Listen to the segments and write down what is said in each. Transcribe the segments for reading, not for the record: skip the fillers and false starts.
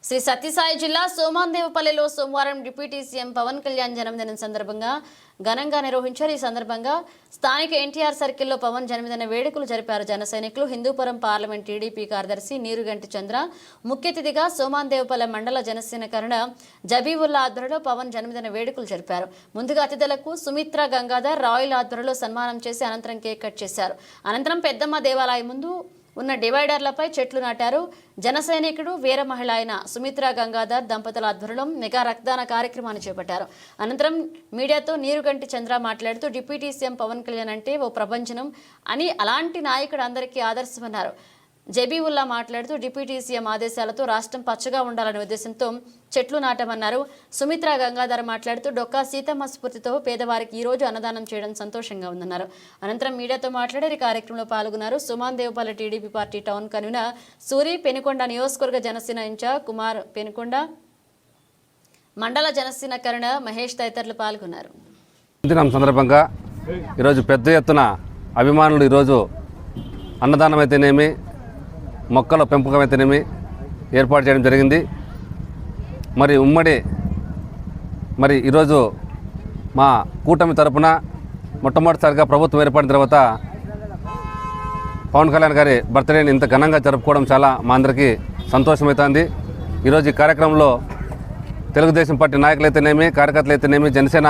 శ్రీ సత్యసాయి జిల్లా సోమాందేవపల్లిలో సోమవారం deputy CM Pawan Kalyan జన్మదినం సందర్భంగా ఘనంగా నిర్వహించారు. ఈ సందర్భంగా స్థానిక ఎన్టీఆర్ సర్కిల్లో పవన్ జన్మదిన వేడుకలు జరిపారు. జన సైనికులు, హిందూపురం పార్లమెంట్ టీడీపీ కార్యదర్శి నీరుగంటి చంద్ర ముఖ్య అతిథిగా సోమాందేవపల్లి మండల జనసేన కరణ జబీవుల్లా ఆధ్వర్యంలో పవన్ జన్మదిన వేడుకలు జరిపారు. ముందుగా అతిథులకు సుమిత్ర గంగాధర్ రాయల్ ఆధ్వర్యంలో సన్మానం చేసి అనంతరం కేక్ కట్ చేశారు. అనంతరం పెద్దమ్మ దేవాలయం ముందు ఉన్న డివైడర్లపై చెట్లు నాటారు. జన సైనికుడు వీర మహిళ అయిన సుమిత్ర గంగాధర్ దంపతుల ఆధ్వర్యంలో మెగా రక్తదాన కార్యక్రమాన్ని చేపట్టారు. అనంతరం మీడియాతో నీరుగంటి చంద్ర మాట్లాడుతూ డిప్యూటీ సీఎం పవన్ కళ్యాణ్ అంటే ఓ ప్రపంచనం అని, అలాంటి నాయకుడు అందరికీ ఆదర్శమన్నారు. జబీవుల్లా మాట్లాడుతూ డిప్యూటీ సీఎం ఆదేశాలతో రాష్ట్రం పచ్చగా ఉండాలనే ఉద్దేశంతో చెట్లు నాటమన్నారు. సుమిత్ర గంగాధర్ మాట్లాడుతూ డొక్కా సీతమ్మ స్ఫూర్తితో పేదవారికి ఈ రోజు అన్నదానం చేయడం సంతోషంగా ఉందన్నారు. అనంతరం మీడియాతో మాట్లాడారు. ఈ కార్యక్రమంలో పాల్గొన్నారు Somandepalli TDP party town convener Suri, Penukonda నియోజకవర్గ జనసేన ఇన్ఛార్జ్ కుమార్, పెనుకొండ మండల జనసేన కరణ మహేష్ తదితరులు పాల్గొన్నారు. సందర్భంగా ఈరోజు పెద్ద ఎత్తున అభిమానులు ఈరోజు అన్నదానం అయితేనేమి, మొక్కల పెంపకం అయితేనేమి ఏర్పాటు చేయడం జరిగింది. మరి ఈరోజు మా కూటమి తరపున మొట్టమొదటిసారిగా ప్రభుత్వం ఏర్పడిన తర్వాత పవన్ కళ్యాణ్ గారి బర్త్డేని ఇంత ఘనంగా జరుపుకోవడం చాలా మా అందరికీ సంతోషమవుతుంది. ఈరోజు ఈ కార్యక్రమంలో తెలుగుదేశం పార్టీ నాయకులైతేనేమి, కార్యకర్తలైతేనేమి, జనసేన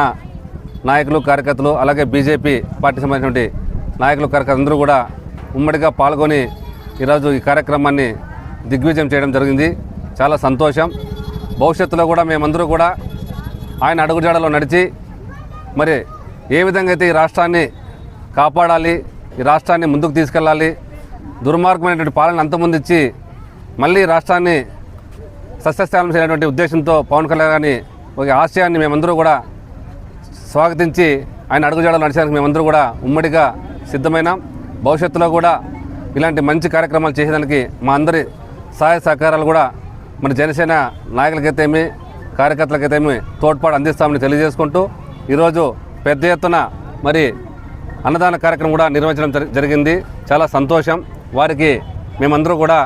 నాయకులు, కార్యకర్తలు, అలాగే బీజేపీ పార్టీ సంబంధించినటువంటి నాయకులు, కార్యకర్తలు అందరూ కూడా ఉమ్మడిగా పాల్గొని ఈరోజు ఈ కార్యక్రమాన్ని దిగ్విజయం చేయడం జరిగింది. చాలా సంతోషం. భవిష్యత్తులో కూడా మేమందరూ కూడా ఆయన అడుగుజాడలో నడిచి మరి ఏ విధంగా అయితే ఈ రాష్ట్రాన్ని కాపాడాలి, ఈ రాష్ట్రాన్ని ముందుకు తీసుకెళ్ళాలి, దుర్మార్గమైనటువంటి పాలన అంతమొందించి మళ్ళీ రాష్ట్రాన్ని సస్యశ్యామలం చేయనటువంటి ఉద్దేశంతో పవన్ కళ్యాణ్ గారిని ఒక ఆశయాన్ని మేమందరూ కూడా స్వాగతించి ఆయన అడుగుజాడలో నడిచేందుకు మేమందరూ కూడా ఉమ్మడిగా సిద్ధమైనాం. భవిష్యత్తులో కూడా ఇలాంటి మంచి కార్యక్రమాలు చేసేదానికి మా అందరి సహాయ సహకారాలు కూడా మన జనసేన నాయకులకైతేమి, కార్యకర్తలకైతేమి తోడ్పాటు అందిస్తామని తెలియజేసుకుంటూ ఈరోజు పెద్ద ఎత్తున మరి అన్నదాన కార్యక్రమం కూడా నిర్వహించడం జరిగింది. చాలా సంతోషం. వారికి మేమందరూ కూడా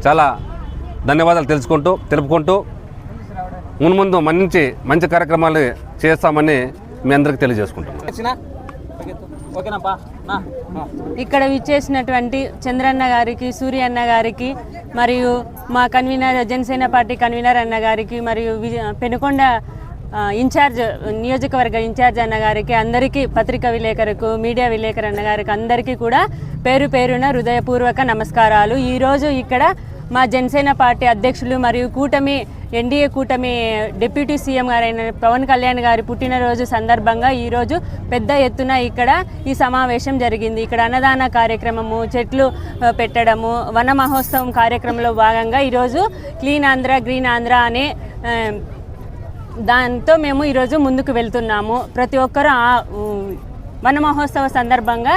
చాలా ధన్యవాదాలు తెలుపుకుంటూ మున్ముందు మంచి కార్యక్రమాలు చేస్తామని మీ అందరికీ తెలియజేసుకుంటాం. ఇక్కడ విచ్చేసినటువంటి చంద్రన్న గారికి, సూర్య అన్న గారికి, మరియు మా కన్వీనర్ జనసేన పార్టీ కన్వీనర్ అన్న గారికి, మరియు పెనుకొండ ఇన్ఛార్జ్ నియోజకవర్గ ఇన్ఛార్జ్ అన్న గారికి, అందరికీ పత్రికా విలేకరులకు, మీడియా విలేకరు అన్న గారికి అందరికీ కూడా పేరు పేరున హృదయపూర్వక నమస్కారాలు. ఈరోజు ఇక్కడ మా జనసేన పార్టీ అధ్యక్షులు మరియు ఎన్డీఏ కూటమి డిప్యూటీ సీఎం గారైన పవన్ కళ్యాణ్ గారి పుట్టినరోజు సందర్భంగా ఈరోజు పెద్ద ఎత్తున ఇక్కడ ఈ సమావేశం జరిగింది. ఇక్కడ అన్నదాన కార్యక్రమము, చెట్లు పెట్టడము, వన మహోత్సవం కార్యక్రమంలో భాగంగా ఈరోజు క్లీన్ ఆంధ్ర గ్రీన్ ఆంధ్ర అనే దాంతో మేము ఈరోజు ముందుకు వెళ్తున్నాము. ప్రతి ఒక్కరూ వన మహోత్సవ సందర్భంగా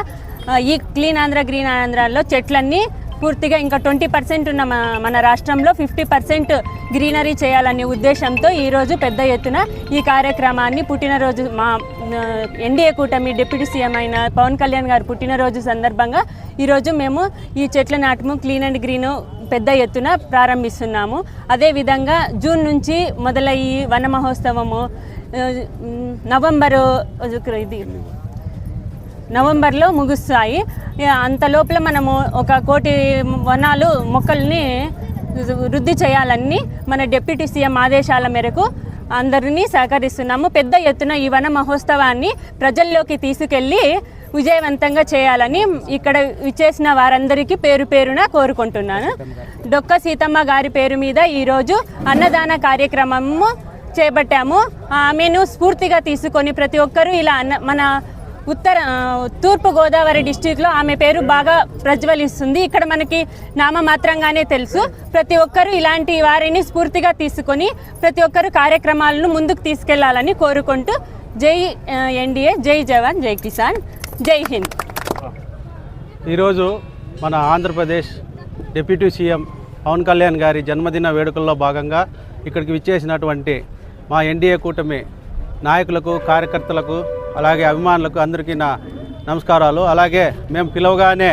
ఈ క్లీన్ ఆంధ్ర గ్రీన్ ఆంధ్రాలో చెట్లన్నీ పూర్తిగా ఇంకా 20% ఉన్న మన రాష్ట్రంలో 50% గ్రీనరీ చేయాలనే ఉద్దేశంతో ఈరోజు పెద్ద ఎత్తున ఈ కార్యక్రమాన్ని పుట్టినరోజు మా ఎన్డీఏ కూటమి డిప్యూటీ సీఎం అయిన పవన్ కళ్యాణ్ గారి పుట్టినరోజు సందర్భంగా ఈరోజు మేము ఈ చెట్ల నాటము క్లీన్ అండ్ గ్రీన్ పెద్ద ఎత్తున ప్రారంభిస్తున్నాము. అదేవిధంగా జూన్ నుంచి మొదలయ్యి వన మహోత్సవము నవంబర్లో ముగుస్తాయి. అంత లోపల మనము 1 కోటి వనాలు మొక్కల్ని వృద్ధి చేయాలని మన డిప్యూటీ సీఎం ఆదేశాల మేరకు అందరినీ సహకరిస్తున్నాము. పెద్ద ఎత్తున ఈ వన మహోత్సవాన్ని ప్రజల్లోకి తీసుకెళ్ళి విజయవంతంగా చేయాలని ఇక్కడ ఇచ్చేసిన వారందరికీ పేరు పేరున కోరుకుంటున్నాను. డొక్క సీతమ్మ గారి పేరు మీద ఈరోజు అన్నదాన కార్యక్రమము చేపట్టాము. ఆమెను స్ఫూర్తిగా తీసుకొని ప్రతి ఒక్కరూ ఇలా మన తూర్పు గోదావరి డిస్టిక్లో ఆమె పేరు బాగా ప్రజ్వలిస్తుంది. ఇక్కడ మనకి నామమాత్రంగానే తెలుసు. ప్రతి ఒక్కరూ ఇలాంటి వారిని స్ఫూర్తిగా తీసుకొని ప్రతి ఒక్కరు కార్యక్రమాలను ముందుకు తీసుకెళ్లాలని కోరుకుంటూ జై ఎన్డీఏ, జై జవాన్, జై కిసాన్, జై హింద్. ఈరోజు మన ఆంధ్రప్రదేశ్ డిప్యూటీ సీఎం పవన్ కళ్యాణ్ గారి జన్మదిన వేడుకల్లో భాగంగా ఇక్కడికి విచ్చేసినటువంటి మా ఎన్డీఏ కూటమి నాయకులకు, కార్యకర్తలకు, అలాగే అభిమానులకు అందరికీ నా నమస్కారాలు. అలాగే మేము పిలవగానే